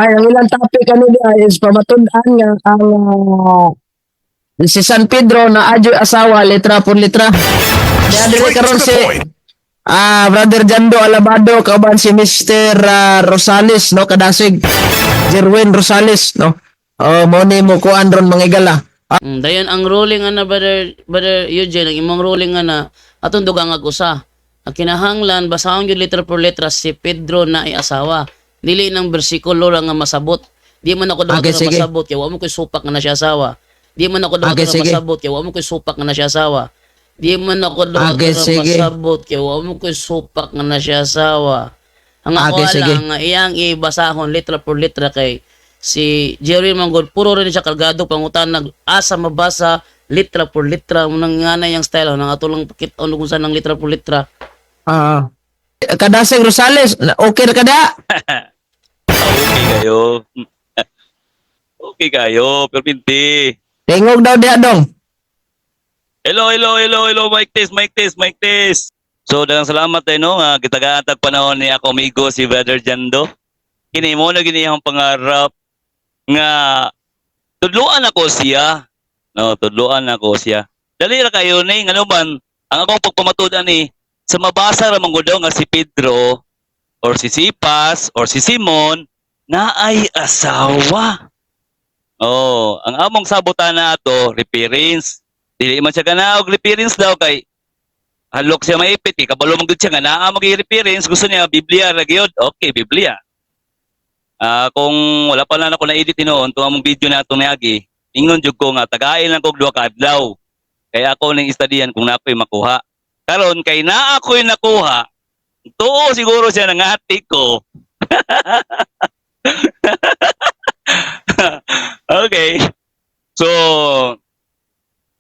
Ay, ang ilang topic ano diya is pamatud-an nga ang si San Pedro na adyo asawa litra por litra. Kaya dili Straight karon to the si point. Brother Jando Alabado kauban si Mr. Rosales no kadasig. Jerwin Rosales no. Oh, mo ni mo kuan ron mangigala. Dayon ang ruling ana brother Eugene ang imong ruling ana atong dugang usa. Ang kinahanglan basahon gyud letra por letra si Pedro na ay asawa. Dili nang bersikulo lang nga masabot. Di man ako daw Okay, sige. masabot kay wa mo koy supak nga na siya asawa. Di man ako daw Okay, sige. masabot kay wa mo koy supak nga na siya asawa. Di man ako daw Okay, sige. masabot kay wa mo koy supak nga na siya asawa. Ang ako Okay, sige. lang nga iyang ibasahon letra por letra kay si Jerry Manggod puro rin siya kalgado pangutan nag-asa mabasa litra por litra nang nga na yung style nang atulang pakit kung saan ng litra por litra. Kadasig Rosales, okay na kada? Okay kayo. Okay kayo, perpinti. Tingog daw diha dong. Hello, mic test. So, dalang salamat tayo, no, nga gitagatag panahon ni ako amigo si Brother Jando. Kini mo na gini ang pangarap nga tudluan ako siya. No, tudluan ako siya. Dali ra kayo ni ano man ang akong pagpamatudan ni sa mabasa ra man gud daw nga si Pedro or si Sipas or si Simon na ay asawa. Oh, ang among sabutan na ato reference. Dili man siya kana og reference daw kay halok siya maipit eh. Kabalo man gud siya nga naa mag-reference gusto niya Biblia ra gyud. Okay, Biblia. Kung wala pa na ako na-edit noon, itong among video na itong niagi, ingon jud ko nga, tagain lang kong 2 kadlaw. Kaya ako nang istadiyan kung nako'y makuha. Karon kay na ako'y nakuha, tuo siguro siya nangati ko. Okay. So,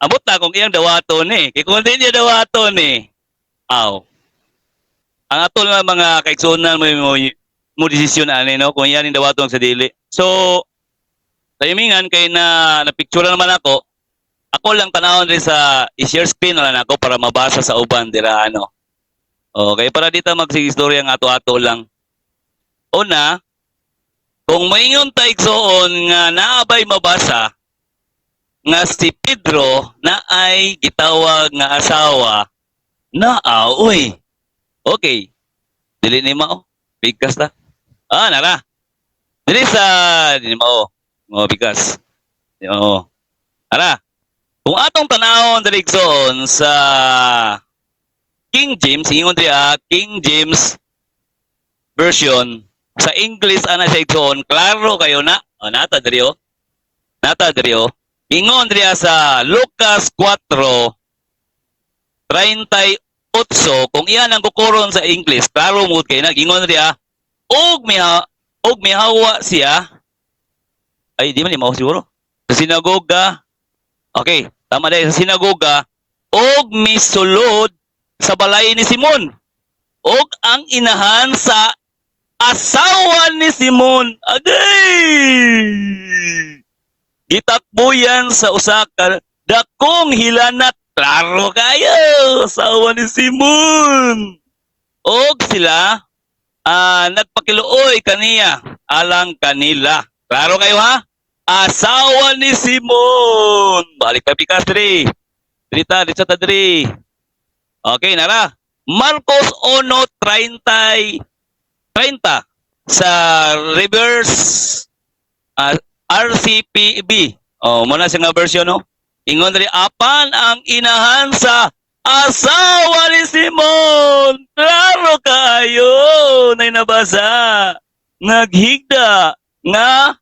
abot na kung iyang dawaton eh. Kaya kung hindi niya dawaton eh, ang atol nga mga kaiksunan mo desisyon ani no kung yan yung dawaton sa dili. So timingan kay na napicture naman ako. Ako lang tanawon rin sa i-share screen na lang ako para mabasa sa uban dira ano. Okay, para dito magsigistorya nga ato-ato lang. Una, kung maingon ta igsoon nga naabay mabasa nga si Pedro na ay gitawag nga asawa na uy. Okay. Dili ni mao. Bigkas ta. Nara. Dili dili mao. Mo bigkas. Oo. Ara. Kung atong tanawon diri igsoon sa King James, ingon diya King James version sa English ana siya igsoon, klaro kayo na. Nata diri oh. Nata diri oh. Ingon diya sa Lucas 4:38 kung iyan ang kukuron sa English, klaro mo kay nagingon diya og mihawa siya. Ay di man mo siguro. Sa sinagoga. Okay, tama dahil sa sinagoga og misulod sa balay ni Simon. Og ang inahan sa asawa ni Simon. Agay! Gitakbo yan sa usa ka dakong hilanat. Klaro kayo! Asawa ni Simon! Og sila nagpakiluoy kaniya alang kanila. Klaro kayo ha? Asawa ni Simon! Balik pa pikas diri. Dita ta diri. Okay, nara. Marcos 1:30 sa reverse RCPB. Muna siya nga version, no? Ingon diri apan ang inahan sa asawa ni Simon. Klaro kayo na nabasa. Naghigda nga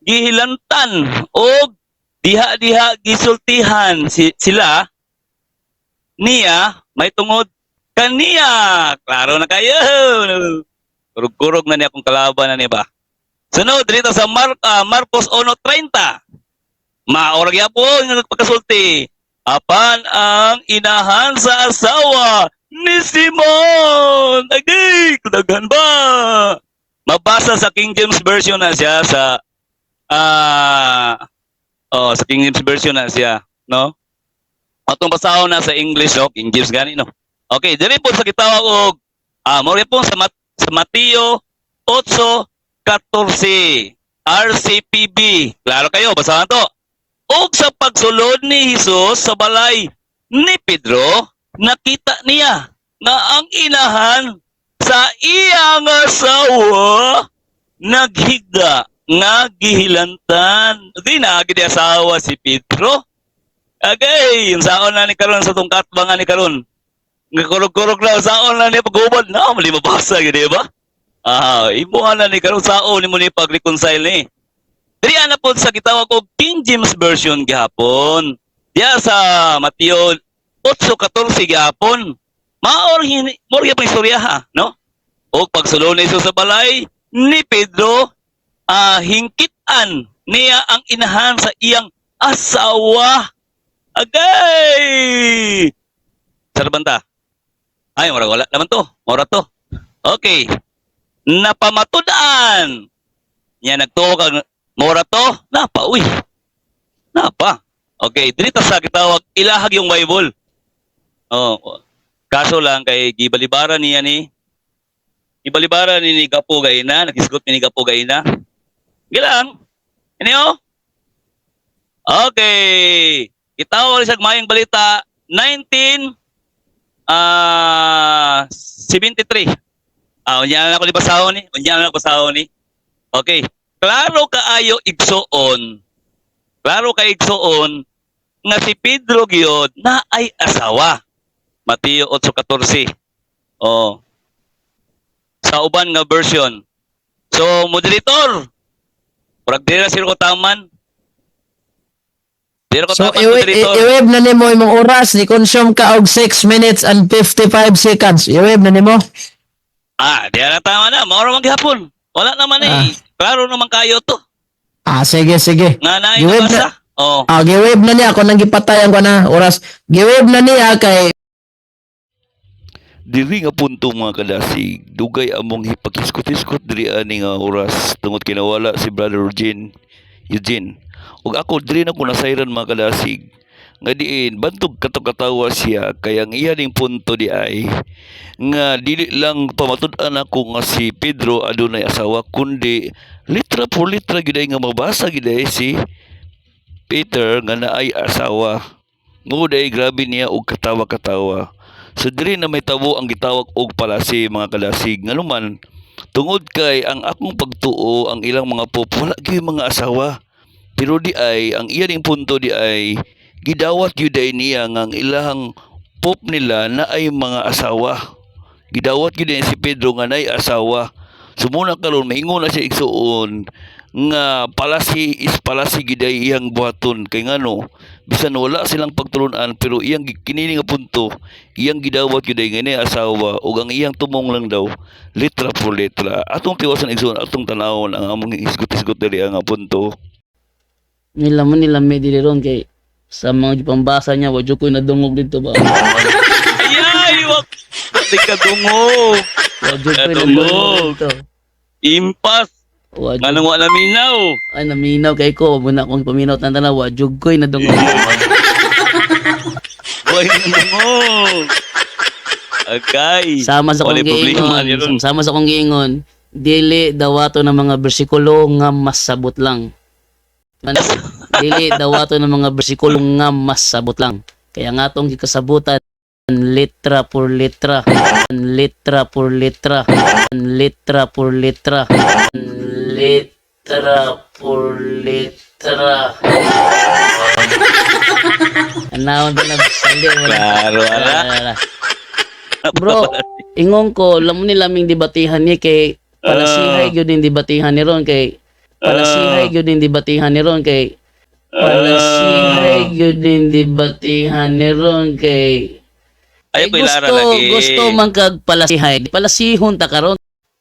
gihilantan o diha-diha gisultihan sila niya may tungod kaniya. Klaro na kayo. Kurog-kurog na niya kung kalaban na niya ba. Sunod dito sa Marcos 1:30. Maorag ya po yung nagpagkasulti. Apan ang inahan sa asawa ni Simon. Agay, kudagan ba? Mabasa sa King James Version na siya sa sa King James Version na siya, no? Atong basahon na sa English, no? King James gani, no? Okay, diri po sa kitawag og mo po sa Mateo 8:14. RCPB. Klaro kayo, basahan to. Ug sa pagsulod ni Hesus sa balay ni Pedro, nakita niya nga ang inahan sa iyang asawa naghiga nga gihilantan. Di na gidi asawa si Pedro. Agay, yung saon na ni karon sa tungkat ba nga ni karon. Nga kurog-kurog na saon na ni pagubad na mali mabasa gidi ba? Imuha na ni karon saon ni mo ni pag-reconcile ni. Diri ana pod sa gitawag og King James version gihapon. Diya sa Mateo 8:14 gihapon. Maor pa istorya ha, no? O pagsulod ni Jesus sa balay ni Pedro, hingkitan niya ang inahan sa iyang asawa. Agay! Sa banta? Ay, wala naman to. Mora to. Okay. Napamatudan. Niya nagtuo kag mora to. Napa, uy. Napa. Okay, dito sa kitawag ilahag yung Bible. Kaso lang kay gibalibara niya ni Gapo Gaina, nakisgot ni Gapo Gaina. Gilang. Inyo? Okay. Itawag sa mayang balita 1973. Unya na ako di basahon ni. Okay. Klaro kaayo igsoon. Nga si Pedro gyud na ay asawa. Mateo 8:14. Sa uban nga version. So, moderator, purag dira sir ko taman. Dira ko So, taman, moderator. iweb na nimo imong oras, ni consume ka og 6 minutes and 55 seconds. Iweb na nimo. Dira na tama na. Maura man gihapon. Wala naman Klaro naman kayo to. Sige. Nga na Giweb basa. giweb na niya. Kung nang gipatayan ko na oras. Giweb na niya kay Diri nga punto mga kadasig, dugay among hipakiskot-iskot diri ani nga oras tungod kinawala si Brother Eugene. Ug ako diri na ko nasayran mga kadasig. Nga diin bantog kato-katawa siya kaya ang iya ning punto di ay nga dili lang pamatud-an ako nga si Pedro adunay asawa kundi litra por litra gid ay nga mabasa gid ay si Peter nga naay asawa. Ngud ay grabe niya og katawa-katawa. So diri na may tabo ang gitawag og palasi mga kadasig nga luman tungod kay ang akong pagtuo ang ilang mga pop wala gyud mga asawa. Pero di ay ang iya ning punto di ay gidawat gyud ay niya nga ang ilang pop nila na ay mga asawa. Gidawat gyud si Pedro nga naay asawa. Sumuna karon maingon na siya igsuon nga palasi is palasi gid ay iyang buhaton kay ngano bisan wala silang pagtulunan pero iyang kinini nga punto iyang gidawat gyud ay ngani asawa ug ang iyang tumong lang daw litra por litra atong tiwasan igsoon atong tanawon ang among isgot-isgot diri nga punto. Nila may dili ron kay sa mga pambasa niya, wadyo ko nadungog dito ba? Ayay, wag ka dungog. Wadyo ko Nadungog. nadungog dito. Impas. Wadyo. Nga nang wala minaw. Ay, naminaw kay ko. Muna akong paminaw ng tanaw. Wadyo ko nadungog. Boy, nadungog. Agay. Sama sa kong Wala problema niya ron. giingon. Sama sa kong giingon. Dili dawato ng mga bersikulo nga masabot lang. Dili dawato ng mga bersikulo nga masabot lang. Kaya nga itong gikasabutan litra por litra, litra por litra, litra por litra, litra por litra. Anawon din nagsali. Klaro, ala. Bro, ingon ko, lamon ni laming debatihan ni kay palasihay gyud din debatihan ni ron kay palasihay gyud din debatihan ni ron kay palasihay gyud din debatihan ni ron kay Ay, gusto Pilara lagi. gusto man kag palasihay palasihon ta karon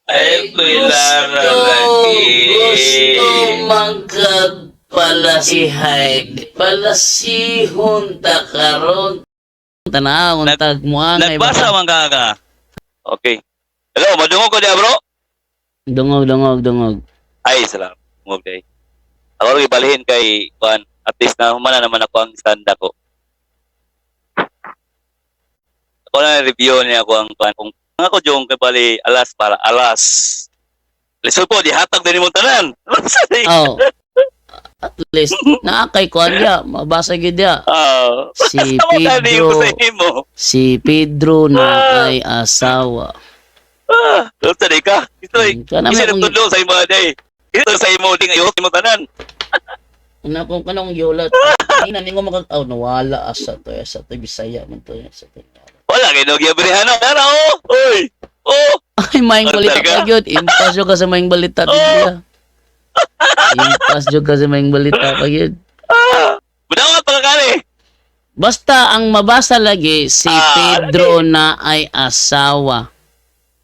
Ay, Pilara lagi. gusto man kag palasihay palasihon ta karon tanawon tag muangay Nagbasa man ka. Okay. Hello, madungog ko diya, bro? dungog Ay, salamat. Okay. Ako rin ibalihin kay Juan. At least na humana naman ako ang stand ko. Ako na review niya ako ang Juan. Kung ako yung kay bali alas para alas. Lisod po, dihatag din mo tanan. Oh. At least naakay ko niya, mabasa gyud dia. Si Pedro na ay asawa. Tadi ka. Ito ay. Kana Isa may na tudlo sa imo day. Ito sa imo ding ayok mo tanan. una kong kanong yulat. Ina ningo makataw nawala asa to Bisaya man to sa to. Wala kay dog yabrihano. Pero oy. Oh. Ay maing balita pa gyud. Impas jud ka sa maing balita dia. Impas jud ka sa maing balita pa gyud. Budawat pa kani. Basta ang mabasa lagi si Pedro na ay asawa.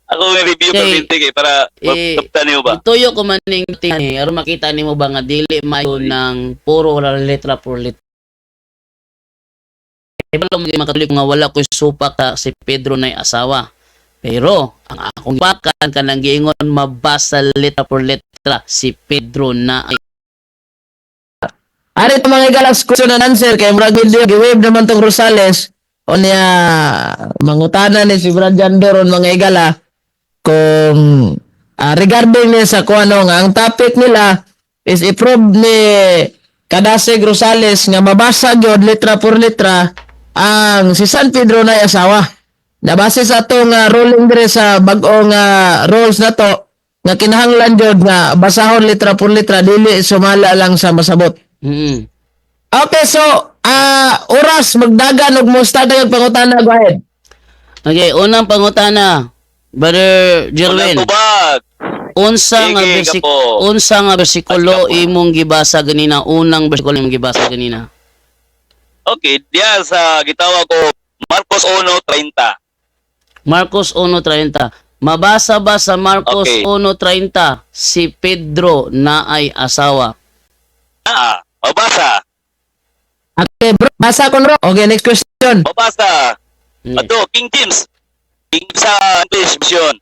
Ako may review pa binti kay para mataptan niyo ba? Ituyo ko man ning tingi aron makita nimo ba nga dili mayo ng puro letra por letra. Pero makatulik nga wala ko supak si Pedro na ay asawa. Pero ang akong pakan kanang giingon mabasa letra por letra si Pedro na ay Ari ito mga igalas question and answer kay murag video giwave naman tong Rosales o niya mangutana ni si Brad Jandoron mga igala kung regarding ni sa kung ano nga ang topic nila is i-prove ni Kadasig Rosales nga mabasa gyud letra por letra ang si San Pedro na asawa. Nabase sa atong ruling dire sa bag-ong rules na to nga kinahanglan gyud nga basahon letra por letra dili sumala lang sa masabot. Okay, so oras magdagan og mo start ang pangutana, go ahead. Okay, unang pangutana, Brother Jerwin. Unsa nga bersikulo imong gibasa ganina? Unang bersikulo imong gibasa ganina? Okay, diya sa gitawa ko Marcos 1:30. Marcos 1:30. Mabasa ba sa Marcos 1:30 si Pedro na ay asawa? Mabasa. Okay, bro. Basa ko, bro. Okay, next question. Mabasa. Ato, King James. Sa English version.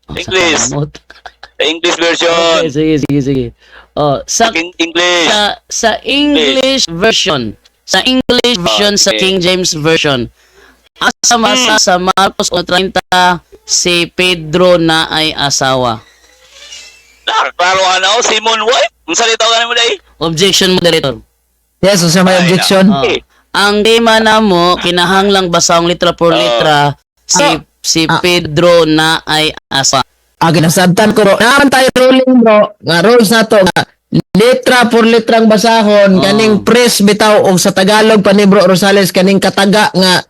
English version. Okay, sige. Oh, sa English. sa English version. Sa English version sa King James version. Asa masa sa Marcos 1:30 si Pedro na ay asawa. Klaro ano, Simon wife. Ang salita ka mo dai. Objection, moderator. Yes, so may objection. Ang tema namo kinahanglang basahong letra por letra si Pedro na ay asawa. Ginasabtan ko, bro. Naman tayo ruling, bro. Nga rules na to. Nga, letra por letrang basahon. Kaning press bitaw og sa Tagalog pa ni Bro Rosales kaning kataga nga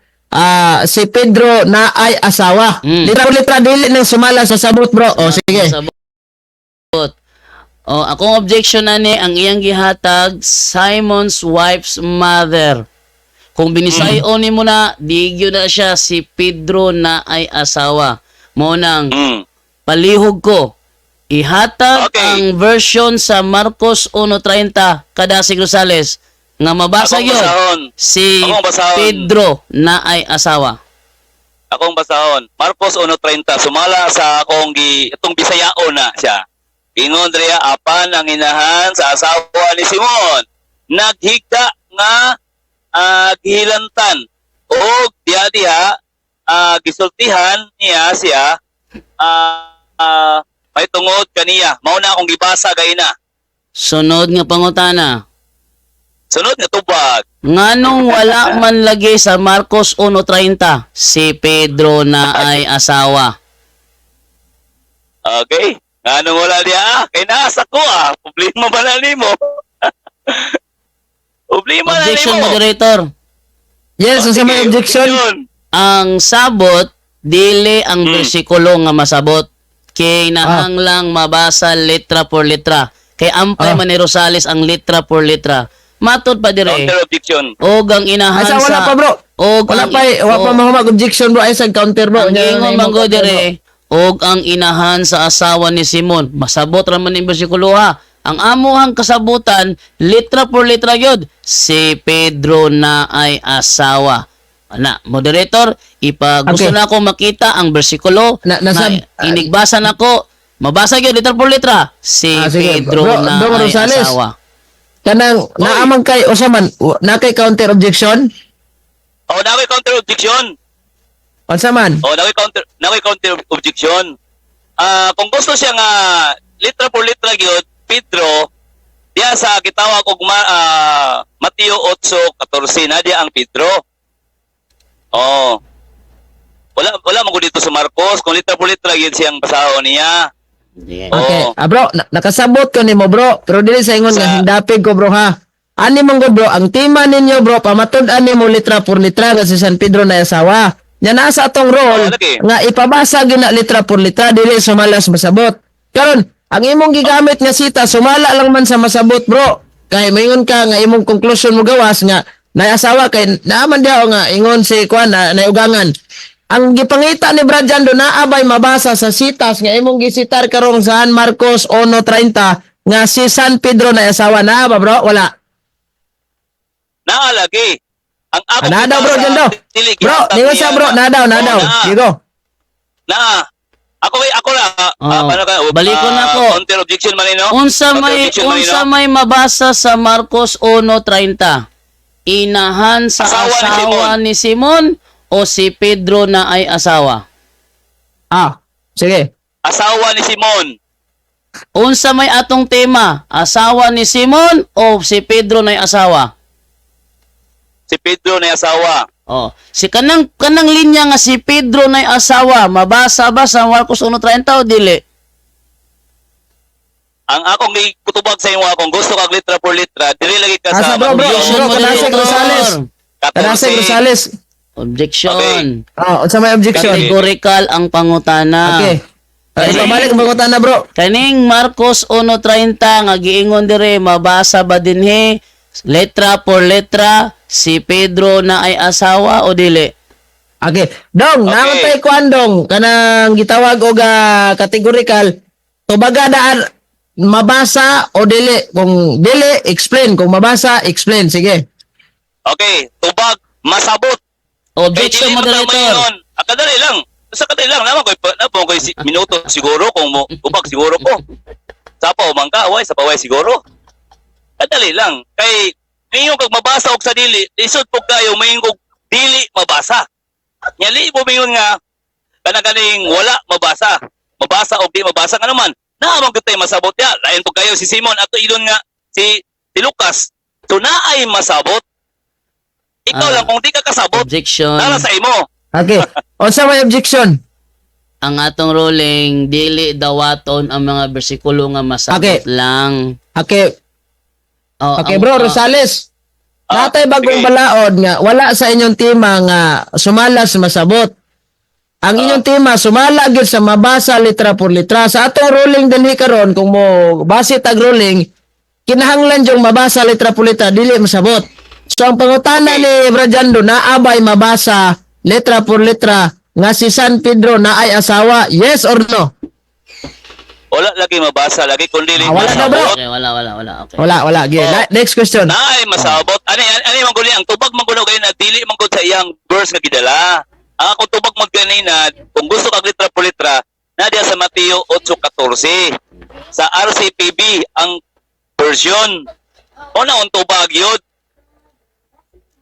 si Pedro na ay asawa. Letra por letra dili nang sumala sa sabot, bro. O sige. Sabot. Akong objection na ni ang iyang gihatag Simon's wife's mother. Kung binisayon ni mo na, digyo na siya si Pedro na ay asawa. Mo nang palihog ko. Ihatag ang version sa Marcos 1:30 Kadasig Rosales nga mabasa yun si Pedro na ay asawa. Akong basahon. Marcos 1:30 sumala sa akong itong Bisayao na siya. Ingon Drea apan ang inahan sa asawa ni Simon. Naghigda nga gihilantan o diha gisultihan niya siya may tungod kaniya. Mao na akong gibasa gayna. Sunod nga pangutana. Sunod nga tubag. Nganong wala man lagi sa Marcos 1:30 si Pedro na ay asawa? Okay. Anong wala diya? Kay nasa ko Problema ba na nimo? Problema na Objection, nimo. moderator. Yes, so may objection. Ang sabot, dili ang bersikulo nga masabot. Kay nahanglang mabasa letra por letra. Kay ampay man ni Rosales ang letra por letra. Matod pa dire. Counter objection. Og ang inahan Asa wala pa, bro. Wala pa mahumag objection, bro. Ay sa counter, bro. Ang ingon manggo dire. Og ang inahan sa asawa ni Simon. Masabot raman ning bersikulo ha. Ang amuhang kasabutan, letra por letra yun. Si Pedro na ay asawa. Moderator, gusto na ako makita ang bersikulo na inigbasa na ko. Mabasa yun, letra por letra. Si Pedro na ay asawa. Kanang naamang kay Osaman, na kay counter objection? Na kay counter objection. Osaman? Na kay counter objection. Kung gusto siya nga litra por litra gyud Pedro diya sa gitawag og Mateo 8:14 na diya ang Pedro. Oh. Wala mo dito sa Marcos kung litra por litra gyud siyang basahon niya. Sige. Okay. Oo. Bro, nakasabot ko nimo bro. Pero dili sa ingon nga Sa- hindapig ko bro ha. Ani mong good bro, ang tema ninyo bro, pamatud-an nimo litra por litra nga si San Pedro na asawa. Nya nasa atong role lagi. nga ipabasa gyud na litra por litra dili sumalas masabot. Karon, ang imong gigamit nga sita sumala lang man sa masabot bro. Kay maingon ka nga imong conclusion mo gawas nga na asawa kay naaman diha nga ingon si kuan na naugangan. Ang gipangita ni Brad Jando na abay mabasa sa sitas nga imong gisitar karong San Marcos 1:30 nga si San Pedro na asawa na ba bro? Wala. Naa lagi. Ang ako Na daw bro Jando. Bro, ningon siya bro, na daw. Digo. Na. Ako na. Balikon ako. Counter objection man no. Unsa may mabasa sa Marcos 1:30. Inahan sa Asawa asawa ni ni Simon o si Pedro na ay asawa. Sige. Asawa ni Simon. Unsa may atong tema, asawa ni Simon o si Pedro na ay asawa? Si Pedro na asawa. Oh, si kanang linya nga si Pedro na ay asawa, mabasa ba sa Marcos 1:30 o dili? Ang akong kutubag sa imo akong gusto kag litra por litra, dili lagi ka Asa, sa bro, bro. Objection, Kanasig moderator. Rosales. Kanasig Rosales. Objection. Unsa may objection? Categorical ang pangutana. Okay. Pabalik ang bagutan na bro. Kaning Marcos 1:30 nga giingon dire mabasa ba dinhi letra por letra si Pedro na ay asawa o dili? Okay. Dong, Okay. naman tayo kuandong kanang gitawag og categorical. Tubaga daan mabasa o dili. Kung dili, explain. Kung mabasa, explain. Sige. Okay, tubag masabot. Objection, moderator. Kadali lang. Sa kadali lang naman ko minuto siguro kung mo tubag siguro ko. Sa pa man ka, way sa paway siguro. Kadali lang. Kay ninyo kag mabasa og sa dili, isod po kayo mayong dili mabasa. Nyali mo mingon nga kanang wala mabasa. Mabasa o di mabasa nga naman. Naamang gutay masabot ya. Lain po kayo si Simon ato ilon nga si Lucas. So naay masabot. Ikaw lang kung di ka kasabot, Objection. nara sa imo. Okay. Unsa may objection? Ang atong ruling dili dawaton ang mga bersikulo nga masabot Okay. lang. Okay. Oh, Okay ang- bro, oh, Rosales. Natay bagong sige. balaod nga wala sa inyong tema nga sumalas masabot. Ang inyong tema sumala gyud sa mabasa litra por litra. Sa atong ruling dinhi karon kung mo base tag ruling kinahanglan yung mabasa litra por litra dili masabot. So ang pangutana ni Brajando na abay mabasa letra por litra nga si San Pedro na ay asawa, yes or no? Wala lagi mabasa lagi kung dili Wala na, bro. Okay, wala. Okay. Wala. Okay. Oh. Next question. Naay masabot. Ani man guli ang tubag man kuno kay na dili man gud sa iyang verse nga gidala. Ang akong tubag magkanina kung gusto kag litra por litra na diya sa Mateo 8:14. Sa RCPB ang version. Una ang tubag yun.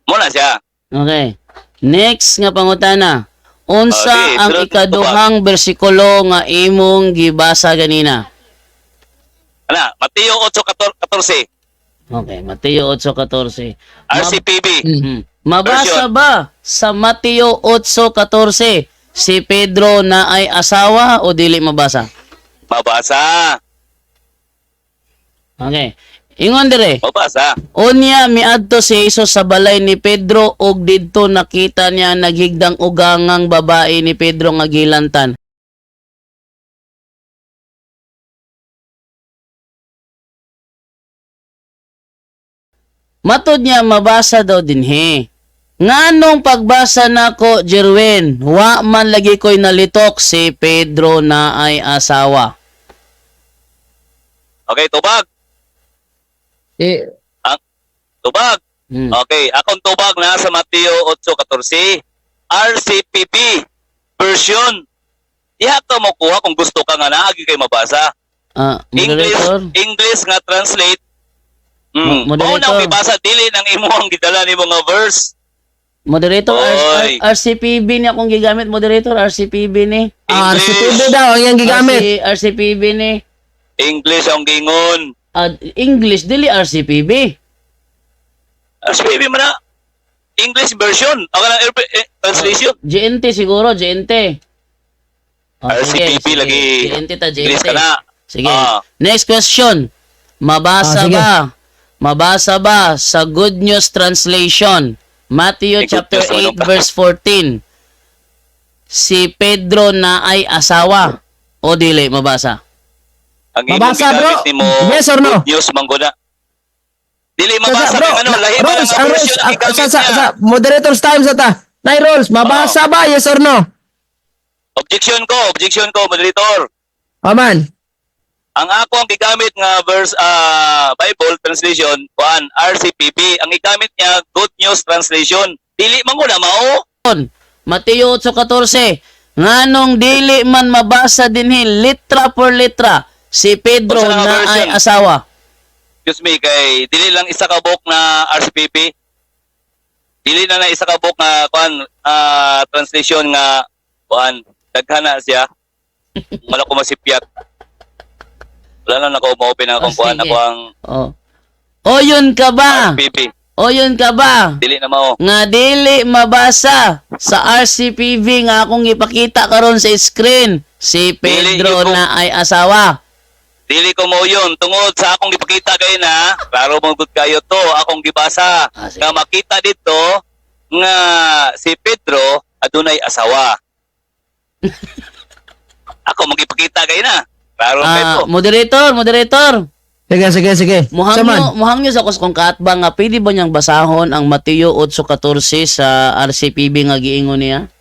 Muna siya. Okay. Next nga pangutana. Unsa Okay, ang sunod na ikaduhang bersikulo nga imong gibasa ganina? Ana, Mateo 8:14. Okay, Mateo 8:14. RCPB. Mabasa Version. ba sa Mateo 8:14 si Pedro na ay asawa o dili mabasa? Mabasa. Okay. Ingon dire. Mabasa. Unya miadto si Jesus sa balay ni Pedro ug didto nakita niya naghigdang ugangang babae ni Pedro nga gilantan. Matod niya mabasa daw dinhi. Nganong pagbasa nako Jerwin, wa man lagi ko'y nalitok si Pedro na ay asawa. Okay, tubag. Tubag. Okay, akong tubag na sa Mateo 8:14. RCPP version. Diha ka mo kuha kung gusto ka nga naagi kay mabasa. Moderator? English nga translate. Moderator. Mao nang ibasa dili nang imo ang gidala nimo nga verse. Moderator, Oy. RCPB ni akong gigamit, moderator, RCPB ni. RCPB daw ang iyang gigamit. RCPB ni. English ang gingon. English dili RCPB. RCPB man na. English version. Ako na translation. GNT siguro, GNT. RCPB lagi. GNT ta, English GNT. ka na. Sige. Ah. Next question. Mabasa Sige. ba? Mabasa ba sa Good News Translation? Matthew Good chapter News, ano 8 ba? verse 14. Si Pedro na ay asawa. O dili mabasa? Ang imong Mabasa, bro. gigamit nimo. Yes or no? Good news mangguna. Dili mabasa Bro, kang ano, lahi ba rules, ang ang version rules, ang gigamit sa niya? moderator's time sa ta. Nay rules, mabasa ba? Yes or no? Objection ko, moderator. Aman. Ang ako ang gigamit nga verse Bible translation kuan RCPB, ang gigamit niya Good News Translation. Dili man ko na mao. Mateo 8:14. Nganong dili man mabasa dinhi litra por litra si Pedro Unsa nga na ay version? asawa. Excuse me, kay dili lang isa ka book na RCPB. Dili na isa ka book nga kuan translation nga kuan daghan na siya. Wala ko masipyat. Wala na ako ma-open ang akong kuan sige. ako ang Oh. O yun ka ba? RCPB. O yun ka ba? Dili na mao. Nga dili mabasa sa RCPV nga akong ipakita karon sa screen si Pedro Dili, na ay asawa. Dili ko mo yun. Tungod sa akong ipakita kayo na, klaro mo good kayo to, akong gibasa. Sige. Nga makita dito, nga si Pedro, adunay asawa. Ako magipakita kayo na. Klaro kayo to. Moderator. Sige. Muhang nyo sa kung kaatba nga pwede ba niyang basahon ang Mateo 8:14 sa RCPB nga giingon niya?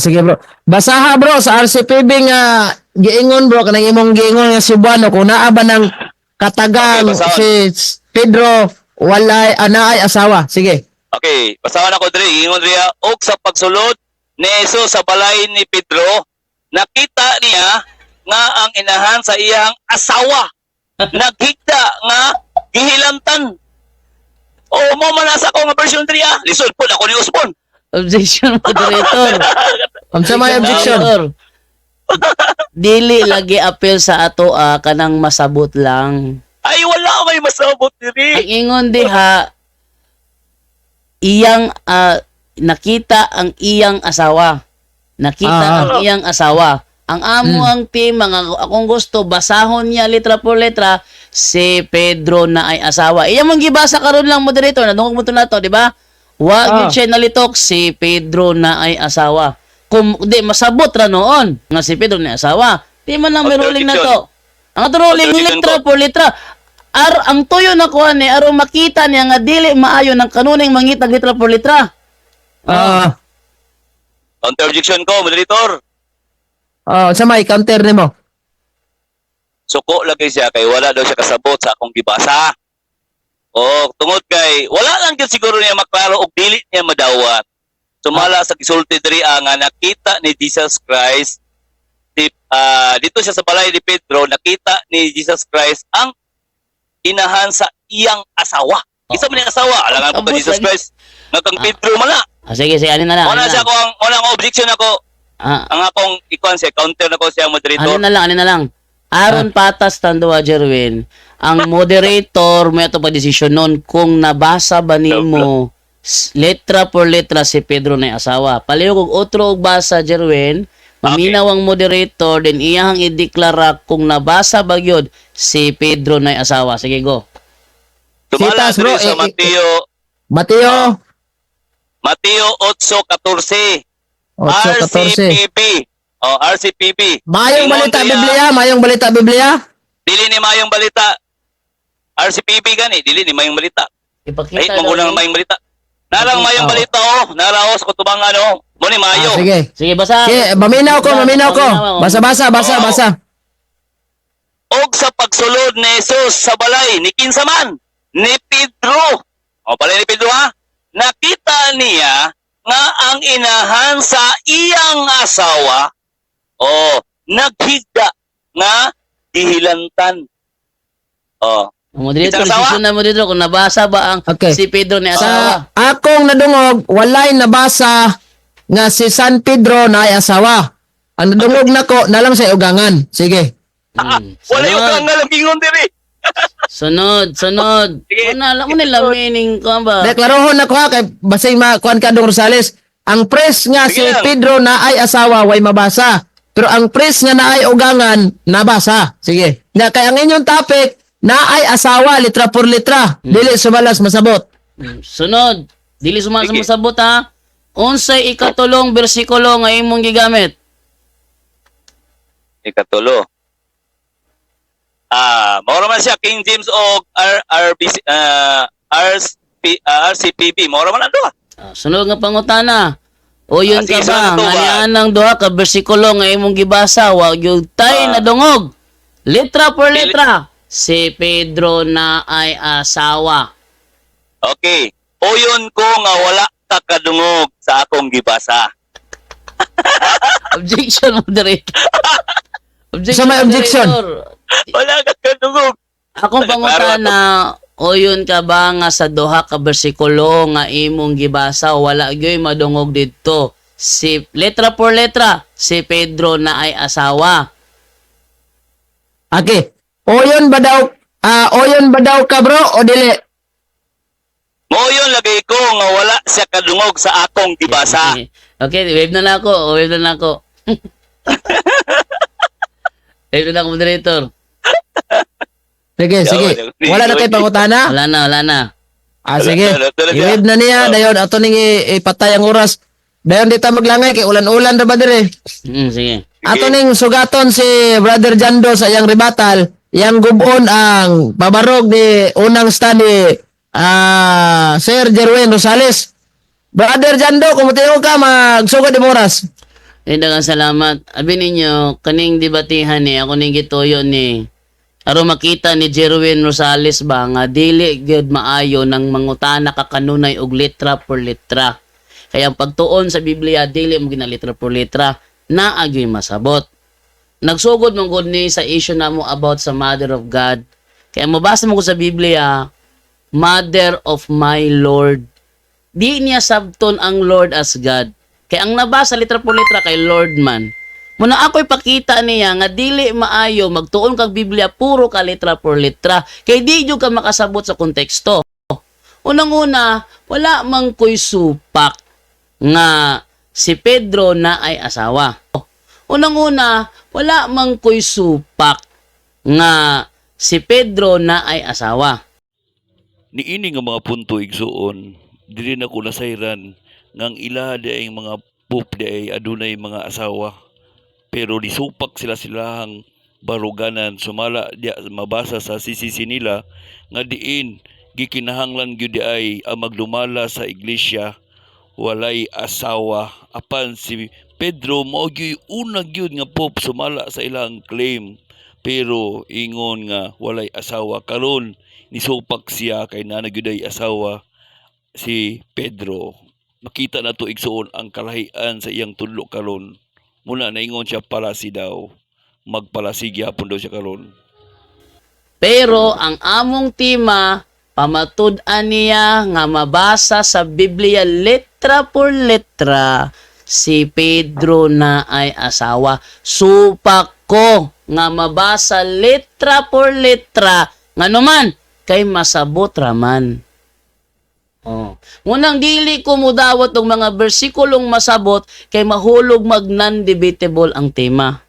Sige bro. Basaha bro sa RCPB nga giingon bro kanang imong giingon nga Cebuano kung naa ba ng katagang Okay, basahon. si Pedro walay anaay asawa. Sige. Okay, basahan ako diri. Ingon riya, og sa pagsulod ni Jesus sa balay ni Pedro, nakita niya nga ang inahan sa iyang asawa. Naghigda nga gihilantan. O mo manasa ko nga version 3 ah. Lisod po ako ni Usbon. Objection, moderator. Unsa may objection? Moderator. Dili lagi appeal sa ato kanang masabot lang. Ay wala may masabot Ang diri. ingon diha iyang nakita ang iyang asawa. Nakita ang iyang asawa. Ang amo ang team, akong gusto, basahon niya litra por letra, si Pedro na ay asawa. Iya mong gibasa karon lang, moderator, nadungog mo to na to, di ba? Wag yun siya nalitok, si Pedro na ay asawa. Kung di, masabot ra noon, nga si Pedro na ay asawa. Di man lang may ruling na to. Ang ato ruling, litra por letra. Ang tuyo na kuha ni, aron makita niya nga dili maayo ng kanuning mangitag litra por letra. Counter objection ko, moderator. Sa may counter nimo. Suko lagi siya kay wala daw siya kasabot sa akong gibasa. O tungod kay wala lang gyud siguro niya maklaro og dili niya madawat. Sumala sa gisulti diri nga nakita ni Jesus Christ dito siya sa balay ni Pedro, nakita ni Jesus Christ ang inahan sa iyang asawa. Isa man yung asawa, alangan ko ka Jesus Christ. Nga kang Pedro man na. Sige, ano na lang. Wala siya ko ang objection ako. Ang akong ikuan siya, counter na ko siya moderator. Ano na lang. Aron patas tanduwa Jerwin, ang moderator may ato pa desisyon nun kung nabasa ba nimo letra por letra si Pedro na asawa. Palihog og otro og basa Jerwin, maminaw ang moderator din iyang ideklara kung nabasa ba gyud si Pedro na asawa. Sige go. Tumala Sitas, bro, sa Mateo 8:14. 8:14. RCPB. RCPB. Mayong Ingon balita Biblia. Dili ni mayong balita. RCPB gani, dili ni mayong balita. Ay, Ipakita mangunang mayong balita. Narang mayong balita naraos ko tubang mo ni mayo. Sige. Sige, basa. Sige, maminaw ko. Basa. Og sa pagsulod ni Jesus sa balay ni kinsa man ni Pedro. Balay ni Pedro ha. Nakita niya nga ang inahan sa iyang asawa naghigda nga gihilantan. Moderator, Isang asawa? decision na moderator kung nabasa ba ang Okay. si Pedro ni Sa asawa. akong nadungog, walay nabasa nga si San Pedro na ay asawa. Ang nadungog nako na lang sa ugangan. Sige. Wala yung Sunod. kang alam ingon diri. Sunod. Sige. Alam mo nila meaning ko ba? Deklarohon ako ha, kay basig makuan ka Dong Rosales. Ang pres nga si Sige lang. Pedro na ay asawa, way mabasa. Pero ang pres nga na ay ugangan, nabasa. Sige. Na kay ang inyong topic, na ay asawa, litra por litra. Dili sumalas masabot. Sunod. Dili Sige. sumasabot ha. Unsay ikatulong bersikulo nga imong gigamit? Ikatulo. Mao man siya King James o RCPB. Mao man ang duha. Sunod nga pangutana. O yun Sige, ka ba? sunod to, ba? Ngayaan ng duha ka bersikulo nga imong gibasa. Wag yung tay na dungog. Litra por litra. Si Pedro na ay asawa. Okay. Uyon ko nga wala ka kadungog sa akong gibasa. Objection, moderator. Sa may objection? moderator. Wala ka kadungog. Akong pangutana, o yun ka ba nga sa duha ka bersikulo nga imong gibasa, wala gyoy madungog didto. Si letra por letra, si Pedro na ay asawa. Okay. Oyon ba daw ka bro o dili? Moyon lagay ko nga wala siya kadungog sa akong gibasa. Okay, wave na ako. Wave na ako. Wave na ako, moderator. Sige, sige. Wala na kay pangutana? Wala na. Sige. I-wave na niya. Dayon, ato ning ipatay ang oras. Dayon, dito maglangay kay ulan-ulan na ba dire? Sige. Ato ning sugaton si Brother Jando sa iyang rebuttal. Yang gubon ang pabarog ni unang study Sir Jerwin Rosales. Brother Jando, kumutiyo ka, magsugod di oras. Daghang salamat. Abi ninyo, kaning debatihan ni ako ning gituyo ni aron makita ni Jerwin Rosales ba nga dili gyud maayo nang mangutana ka kanunay og litra por litra. Kaya ang pagtuon sa Biblia dili mo gina litra por litra, naa gyud masabot. Nagsugod man gud ni sa issue namo about sa Mother of God. Kaya mabasa mo ko sa Biblia, Mother of my Lord. Di niya sabton ang Lord as God. Kaya ang nabasa litra por litra kay Lord man. Muna ako'y pakita niya nga dili maayo magtuon kag Biblia puro ka litra por litra. Kay di jud ka makasabot sa konteksto. Unang-una, wala man ko'y supak nga si Pedro na ay asawa. Unang-una, wala man ko'y supak nga si Pedro na ay asawa. Niini nga mga punto igsuon, dili na ko nasayran ngang ila di ay mga poop di ay adunay mga asawa. Pero disupak silahang baruganan sumala di mabasa sa CCC nila nga diin gikinahanglan gyud di ay ang magdumala sa iglesia walay asawa. Apan si Pedro mao gyud una gyud nga poop sumala sa ilang claim. Pero ingon nga walay asawa karon nisupak siya kay nanagyuday asawa si Pedro. Makita na to igsuon ang kalahian sa iyang tudlo karon. Muna naingon siya palasi daw. Magpalasi gyapon daw siya karon. Pero ang among tema, pamatud-an niya nga mabasa sa Biblia letra por letra, si Pedro na ay asawa. Supak ko nga mabasa letra por letra, nga naman, kay masabot raman. Oh. Ngunang dili ko mudawat og mga bersikulong masabot kay mahulog mag non-debatable ang tema.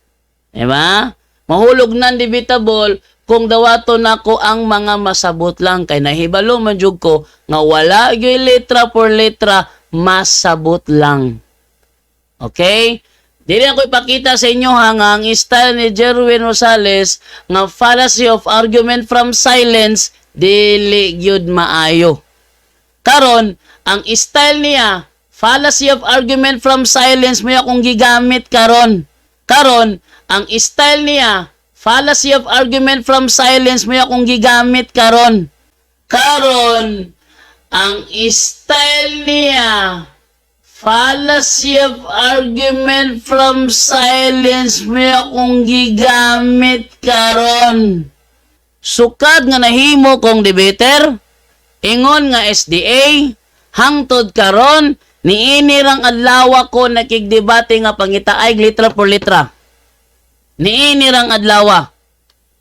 Diba? Mahulog non-debatable kung dawaton nako ang mga masabot lang kay nahibalo man jud ko nga wala gyud letra por letra masabot lang. Okay? Dili ako ipakita sa inyo ha nga ang style ni Jerwin Rosales nga fallacy of argument from silence dili gyud maayo. Karon, ang style niya, fallacy of argument from silence mo akong gigamit karon. Karon, ang style niya, fallacy of argument from silence mo akong gigamit karon. Karon, ang style niya, fallacy of argument from silence mo akong gigamit karon. Sukad nga nahimo kong debater, ingon nga SDA, hangtod karon niini rang adlaw ko nakigdebate nga pangitaay litra por litra. Niini rang adlaw.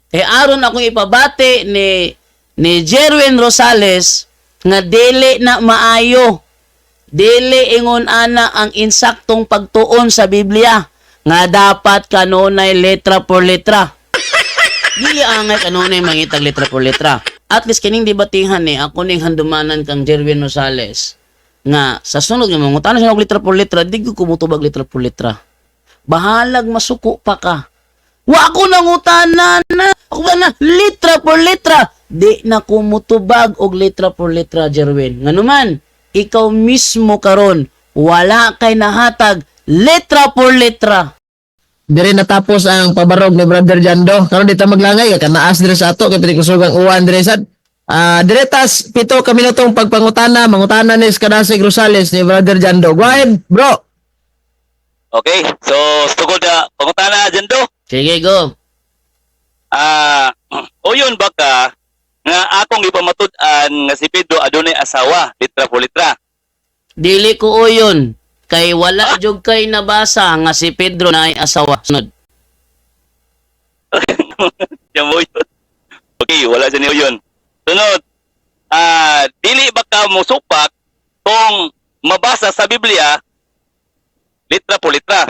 Kay aron akong ipabati ni Jerwin Rosales nga dili na maayo. Dili ingon ana ang insaktong pagtuon sa Biblia nga dapat kanunay letra por letra. Dili angay kanunay mangitag letra por letra. At least kining debatihan ni ako ning handumanan kang Jerwin Rosales nga sa sunod nga mangutana siya og letra por letra, di ko kumutubag letra por letra. Bahalag masuko pa ka. Wa ako nangutana na. Ako ba na letra por letra. Di na kumutubag og letra por letra, Jerwin. Nganuman, ikaw mismo karon wala kay nahatag letra por letra. Diri natapos ang pabarog ni Brother Jando. Karon dita maglangay ka naas diri sa ato kay pili kusugang uwan diri sad. Diretas 7 ka minutong pagpangutana, mangutana ni Kadasig Rosales ni Brother Jando. Go ahead, bro. Okay, so sugod na pangutana dyan do. Sige, go. O yun baka nga akong ipamatud-an nga si Pedro adunay asawa, litra por litra. Dili ko uyon. Kay wala jud kay nabasa nga si Pedro na ay asawa. Sunod. Yan mo yun. Okay, wala dyan yun. Sunod, dili baka mo supak kung mabasa sa Biblia, litra por litra.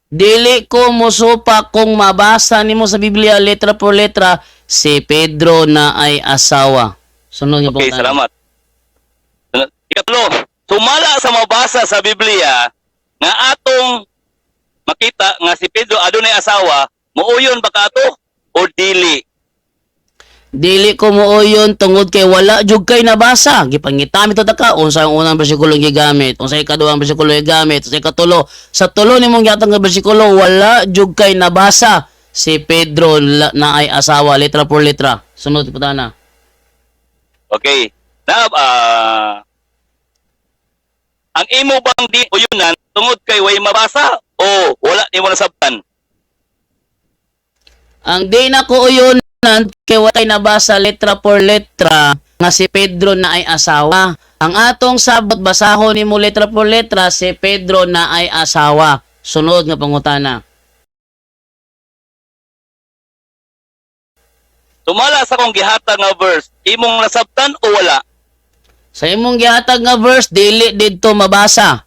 Dili ko mosupa kung mabasa nimo sa Biblia letra por letra si Pedro na ay asawa. Sunod nga Okay, pangutana. salamat. Sunod. Ikatlo, sumala sa mabasa sa Biblia nga atong makita nga si Pedro adunay asawa, muuyon ba ka ato o dili? Dili ko muuyon tungod kay wala jud kay nabasa. Gipangitami to taka unsa ang unang bersikulo gigamit, unsa ikaduhang bersikulo gigamit, unsa ikatulo. Sa tulo nimong gihatag nga bersikulo wala jud kay nabasa si Pedro na ay asawa letra por letra. Sunod putana. Okay. Na ang imo bang di uyunan tungod kay way mabasa o wala nimo nasabtan? Ang di na ko uyonan kay wala nabasa letra por letra nga si Pedro na ay asawa. Ang atong sabot basahon nimo letra por letra si Pedro na ay asawa. Sunod nga pangutana. Sumala sa kong gihatag nga verse, imong nasabtan o wala? Sa imong gihatag nga verse dili didto mabasa.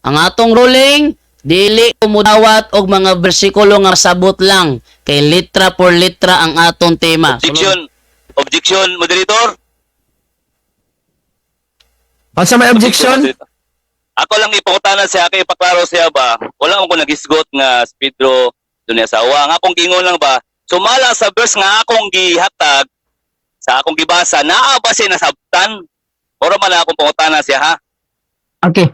Ang atong ruling dili kumudawat og mga bersikulo nga sabot lang kay letra por letra ang atong tema. Sunod. Objection, moderator? Unsa may objection? Ako lang ipangutanan siya kay paklaro siya ba. Wala akong nagisgot nga si Pedro dunay asawa. Ang akong gingon lang ba, sumala sa verse nga akong gihatag sa akong gibasa, naa ba siya nasabtan? Ora man akong pangutana siya ha. Okay.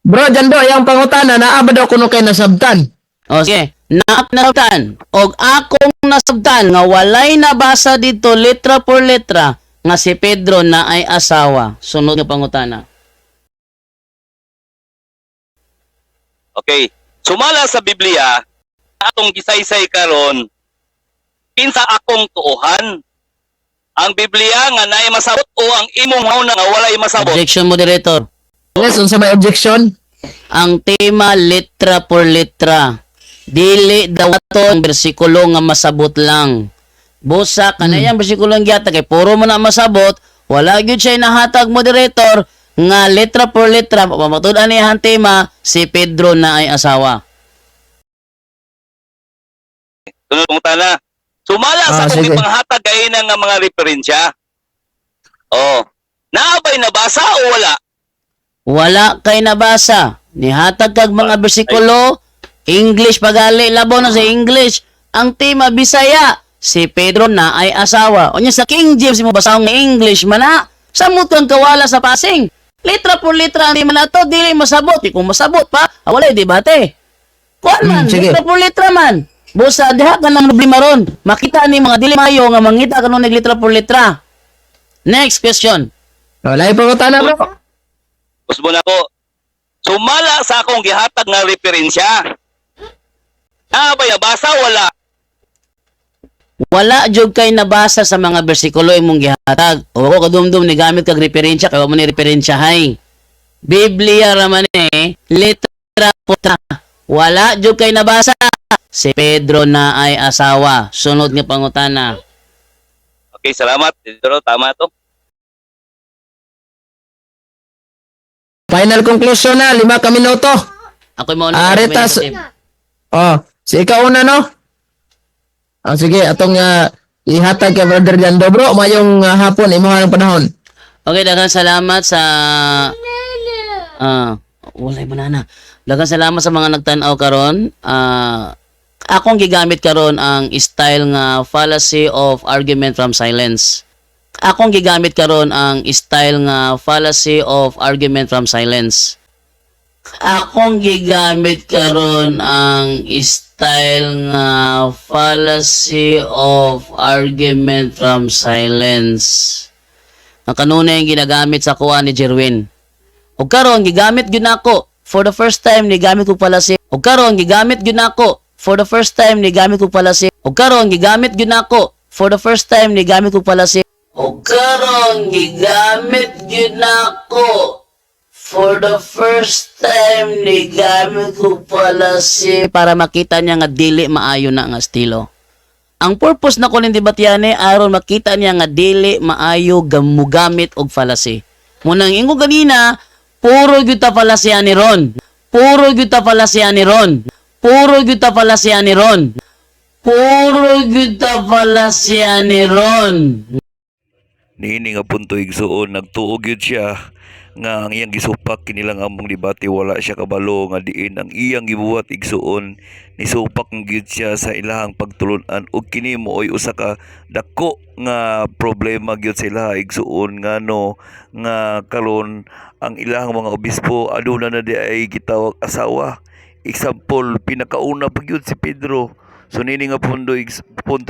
Bro Jando, yang pangutana naa ba daw kuno kay nasabtan? O sige, nasabtan og akong nasabtan nga walay nabasa dito letra por letra nga si Pedro na ay asawa. Sunod nga pangutana. Okay. Sumala sa Biblia, atong gisaysay karon, kinsa akong tuohan? Ang Biblia nga naay masabot o ang imong hauna nga walay masabot? Objection, moderator. Yes, unsa may objection? Ang tema letra por letra. Dili daw ato ang bersikulo nga masabot lang. Busa kanayang bersikulo ang gihatag kay puro man na masabot, wala gyud siya nahatag, moderator, nga letra por letra pamatud-an niyang tema si Pedro na ay asawa. Sunod mong tala. Sumala sa kung sige. ipanghatag kayo ng mga referensya. Oh. Naabay nabasa o wala? Wala kay nabasa. Nihatag kag mga bersikulo, English pagali, labaw na sa English. Ang tema Bisaya, si Pedro na ay asawa. O niya sa King James mo basahon ng English man na. Samot kang kawala sa passing. Letra por letra ang tema na to, dili masabot. Kung masabot pa, wala debate. Kuan man, sige. letra por letra man. Busa, diha ka ng problema ron. Makita ni mga dili mayo nga mangita ka nung letra por letra. Next question. Wala yung pangutana, bro. Usbo na ko. Sumala sa akong gihatag nga referensya. Naabay nabasa wala? Wala jud kay nabasa sa mga bersikulo imong gihatag. O kadumdum ni gamit kag referensya kay wa man ni referensya hay. Biblia ra man letra po ta. Wala jud kay nabasa. si Pedro na ay asawa. Sunod nga pangutana. Okay, salamat. Dito, tama to. Final conclusion na, 5 ka minuto. Ako mo Retas. Oh, si ikaw una, no? Sige, atong ihatag kay Brother Jando, bro. Mayong hapon, imuha ng panahon. Okay, daghang salamat sa walay banana. Daghang salamat sa mga nagtan-aw karon. Akong gigamit karon ang style nga fallacy of argument from silence. Akong gigamit karon ang style nga fallacy of argument from silence. Akong gigamit karon ang style nga fallacy of argument from silence. Ang kanunay yung ginagamit sa kuha ni Jerwin. O karon gigamit gyud nako for the first time ni gamit ko pala si. O karon gigamit gyud nako for the first time ni gamit ko pala si. O karon gigamit gyud nako for the first time ni gamit ko pala si. O karon gigamit gyud nako for the first time ni gamit ko pala si para makita niya nga dili maayo na nga estilo. Ang purpose na ko ning debatyane aron makita niya nga dili maayo gamugamit og fallacy. Munang ingo ganina, puro gyud ta fallacy ni Ron. Puro gyud ta fallacy ni Ron. Puro gyud ta fallacy ni Ron. Puro gyud ta fallacy ni Ron. Niini nga punto igsuon nagtuog gyud siya nga ang iyang gisupak kinilang among debate wala siya kabalo nga diin ang iyang gibuhat igsuon nisupak gyud siya sa ilahang pagtulon-an ug kini mooy usa ka dako nga problema gyud sa ilaha igsuon ngano nga karon ang ilahang mga obispo aduna na di ay gitawag asawa. Example, pinakauna pa gyud si Pedro. So nini nga punto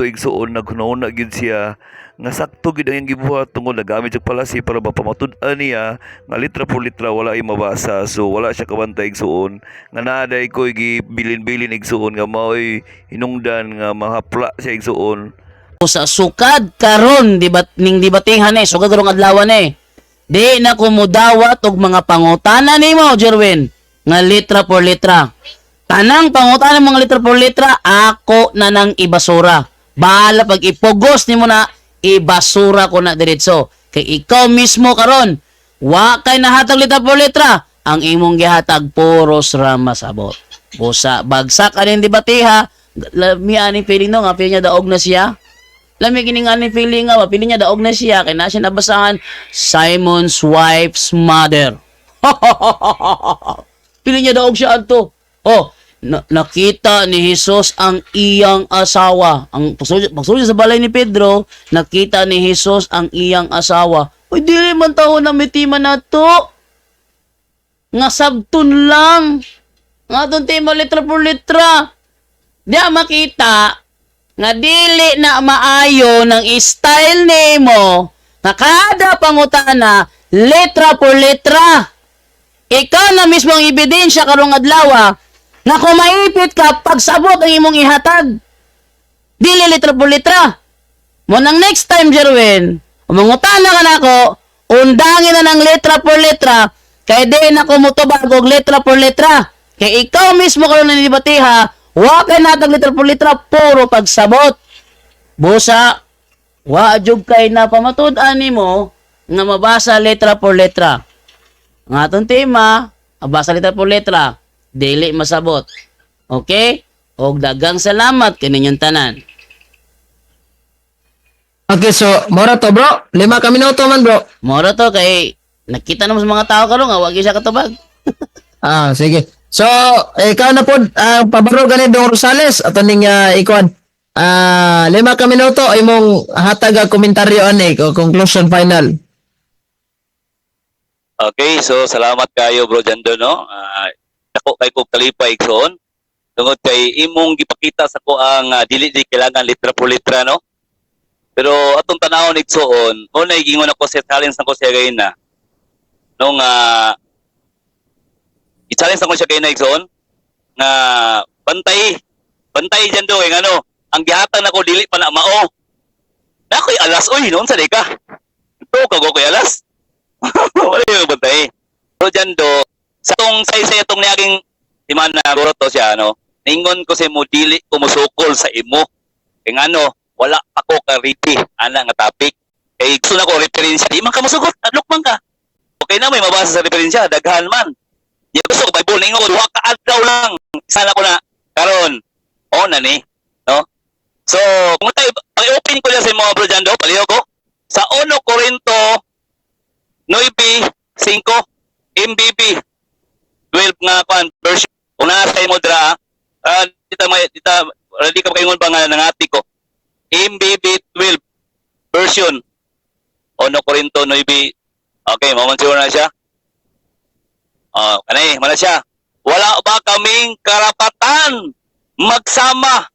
igsuon naghunahuna gyud siya nga sakto gid ang iyang gibuhat tungod nagamit og palasi para mapamatud-an niya nga litra por litra wala ay mabasa. So wala siya kabantay igsuon nga naaday koy gibilin-bilin igsuon nga mao'y hinungdan nga mahapla siya igsuon. Sa sukad karon ning debatehan sukad karong adlaw di na ko mudawat og mga pangutana nimo Jerwin nga litra por litra. Tanang pangutana mga litra por litra ako na nang ibasura. Bahala pag ipugos nimo na ibasura ko na diretso. Kay ikaw mismo karon wa kay nahatag litra por litra, ang imong gihatag puros ra masabot. Busa bagsak aning debateha, lami ani feeling no nga feeling niya daog na siya. Lami kini nga ni feeling nga feeling niya daog na siya kay na siya nabasahan Simon's wife's mother. Feeling niya daog siya adto. Oh, nakita ni Jesus ang iyang asawa. Ang pagsulod sa balay ni Pedro, nakita ni Jesus ang iyang asawa. Uy, dili man taon na mitima na to. Nga sabton lang. Nga doon tema litra por litra. Di makita nga dili na maayo ng style nimo na kada pangutana letra por letra. Ikaw na mismo ang ebidensya karong adlaw na kung maipit ka pagsabot ang imong ihatag. Dili litra por litra. Mo nang next time Jerwin, mangutana ka nako, undangin na ng letra por letra kay di na ko mutubag og letra por letra. Kay ikaw mismo karon na debateha, wa kay natag litra por litra puro pagsabot. Busa wa jud kay na pamatud-an nimo nga mabasa letra por letra. Ang atong tema, mabasa letra por letra, dili masabot. Okay? Og dagang salamat kaninyong tanan. Okay, so, mora to, bro. 5 ka minuto man, bro. Moro to kay nakita naman sa mga tao karon nga wa gyud siya katubag. Sige. So, ikaw na po, pabaro ganit dong Rosales, ato ning ikuan. 5 ka minuto, imong hatag komentaryo ani, conclusion final. Okay, so salamat kayo bro Jando no. Ako kay ko kalipay igsoon. Tungod kay imong gipakita sa ko ang dili kailangan litra por litra no. Pero atong tanawon igsoon, mo na gingon ako sa challenge nako siya gayna. Nung i-challenge ako siya gayna igsoon nga bantay Jando eh ano, ang gihatag nako dili pa na mao. Nakoy alas oy noon sa ka. Ito kago koy alas. Wala yung bantay. So dyan do, sa tong say-say itong niyaging timana guro to siya, no? ningon ko sa imo dili ko musukol sa imo. Kay ngano, wala ako ka ready ana nga topic. Kay gusto na ko referensya, di man ka masugot, adlok man ka. Okay na may mabasa sa referensya, daghan man. Di gusto ko Bible ningon ko duha ka adlaw lang. Sana ko na karon. O na ni, no? So, kung tayo pag-open ko lang sa mga bro Jando, paliho ko sa 1 Corinto 9:5 MBB 12 nga kwan version. Kung nasa mo dra, dita ready ka kaingon ba nga nangati ko. MBB 12 version. 1 Corinto 9. Okay, mamansura na siya. Kanay, mana siya. Wala ba kaming karapatan magsama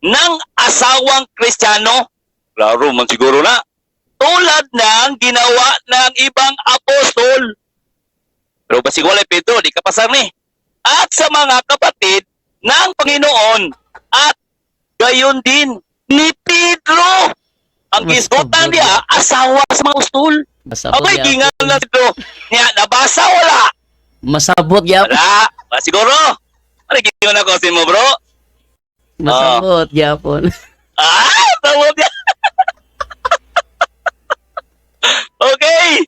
ng asawang Kristiyano? Klaro man siguro na. Tulad ng ginawa ng ibang apostol. Pero basig wala Pedro, di kapasar ni. At sa mga kapatid ng Panginoon at gayon din ni Pedro. Ang gisgutan niya, asawa sa mga apostol. Masabot Abay, gyapon. gingan na Pedro. Niya, nabasa wala. Masabot gyapon. Wala. Siguro. Ano gingan ako si mo bro? Masabot gyapon. Tawag niya. Okay.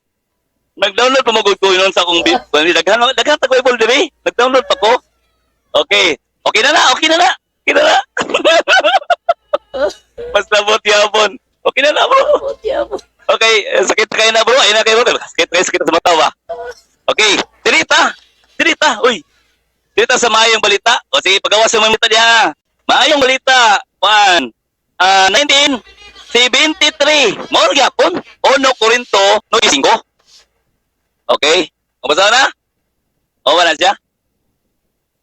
Nag-download pa magod ko yun sa akong beat. Daghan ta Bible diri. Nag-download pa ko. Okay. Okay na na. Okay na na. Mas nabot yapon. Okay na na bro. Masabot gyapon. Okay. Sakit kayo na bro. Ayun na kayo bro. Sakit sa mata ba? Okay. Dirita. Uy. Dirita sa maayong balita. O sige, pagawa sa mga balita niya. Maayong balita. 1973. Maor gyapon. 1 Corinto 9:5. Okay. Mabasa na? O ba na siya?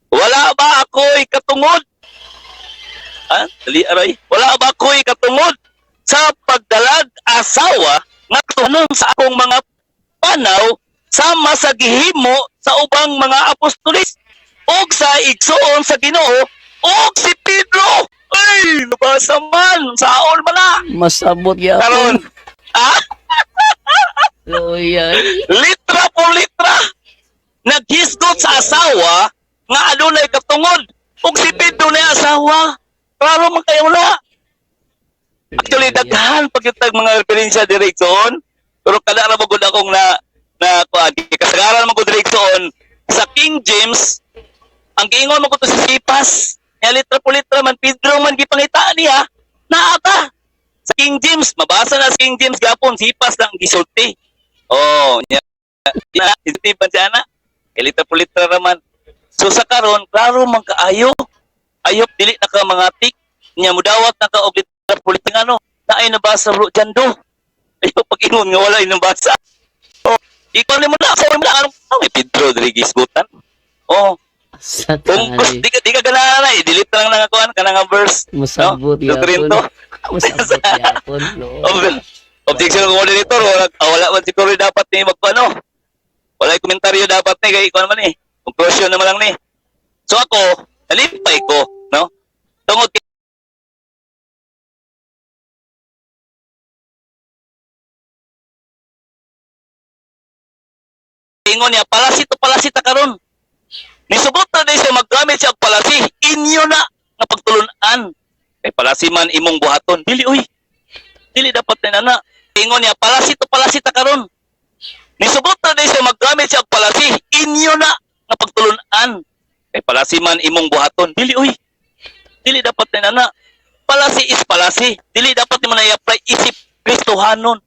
Wala ba ako'y katungod? Dali aray. Wala ba ako'y katungod sa pagdalag asawa nga tunon sa akong mga panaw sama sa gihimo sa ubang mga apostolis ug sa igsuon sa Ginoo ug si Pedro. Ay, nabasa man. Saol man na. Masabot Karon, gyapon. Loyal. litra po litra. Naghisgot sa asawa nga adunay katungod ug si Pedro na asawa. Klaro man kayo na. Actually, daghan pagkitag mga referensya direksyon. Pero kada ra magud akong na kasagaran magud direksyon sa King James. Ang giingon mo ko to si Sipas. Ya litra po litra man Pedro man gipangitaan niya. Naa ka. Sa King James, mabasa na sa King James gapon Sipas lang gisulti. Oh, nya. Hindi pa siya na. Litra po litra raman. So sa karon, klaro man kaayo. Ayop dili na ka mga tik. Nya mudawat na ka og litra po litra ano. Naay nabasa bro Jando. Ayop pag-ingon nga wala inabasa. Oh, ikaw ni mo na. Sa mo na anong may Pedro Rodriguez gutan. Oh, Sa kung tali. di ka ganahan na, delete lang ng akuan ka nga verse. Masabot No? gyapon. Corinto. Masabot gyapon. Objection ng coordinator, wala man siguro dapat ni magpano. Wala yung komentaryo dapat ni, kaya ikaw naman eh. Conclusion naman lang ni. So ako, nalipay ko, no? Tungod kay ingon niya, palasi ta karon. Nisugot na din siya maggamit siya og palasi. Inyo na nga pagtulunan. Eh palasi man imong buhaton. Dili uy. Dili dapat na na. Ingon niya, palasi ta karon. Nisugot na din siya maggamit siya og palasi. Inyo na nga pagtulunan. Eh palasi man imong buhaton. Dili uy. Dili dapat na na. Palasi is palasi. Dili dapat mo na i-apply isip Kristohanon.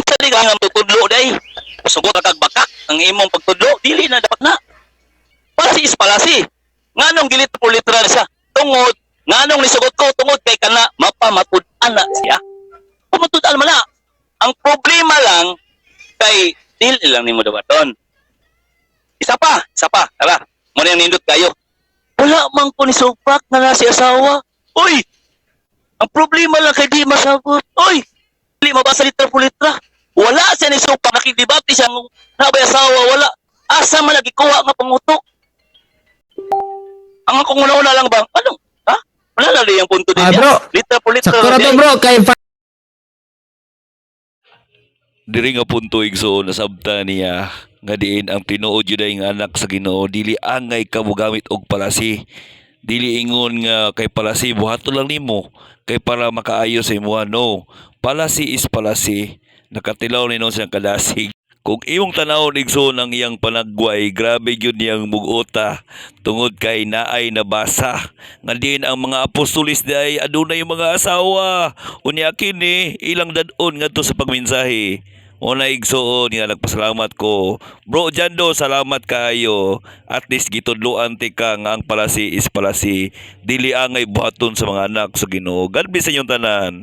Dili ka nga tutudlo day. Sugot kag bakak ang imong pagtudlo. Dili na dapat na. Palasi is palasi. Nganong gilit po litra na siya? Tungod. Nganong nisugot ko tungod kay kana mapamatud-an na siya. Pamatud-an man na. Ang problema lang kay dili lang nimo dawaton. Isa pa. Tara. Mo na nindot kayo. Wala man ko ni supak na si asawa. Uy! Ang problema lang kay di masagot. Uy! Dili mabasa litra po litra. Wala siya ni supak nakidebate siya ng nabay asawa. Wala. Asa man lagi kuha nga pangutok. Ang akong una-una lang bang, ano? Ha? Wala lang yung punto din niya. Bro. Litra po litra. Sakto na to bro, kay Diri nga punto igsoon nasabta niya nga diin ang tinuod yun ay nga anak sa Ginoo dili angay ka mo gamit og palasi Dili ingon nga kay palasi buhaton lang nimo kay para makaayo sa imuha. No. Palasi is palasi. Nakatilaw ni siyang kadasig. Kung imong tanawon igsoon ang iyang panagway, grabe gyud niyang mugota tungod kay naay nabasa. Nga diin ang mga apostolis day adunay mga asawa. Unya kini ilang dad-on ngadto sa pagmensahe. Una igsoon nga nagpasalamat ko. Bro Jando, salamat kayo. At least gitudloan ti ka nga ang palasi is palasi. Dili angay buhaton sa mga anak sa Ginoo. God bless sa inyong tanan.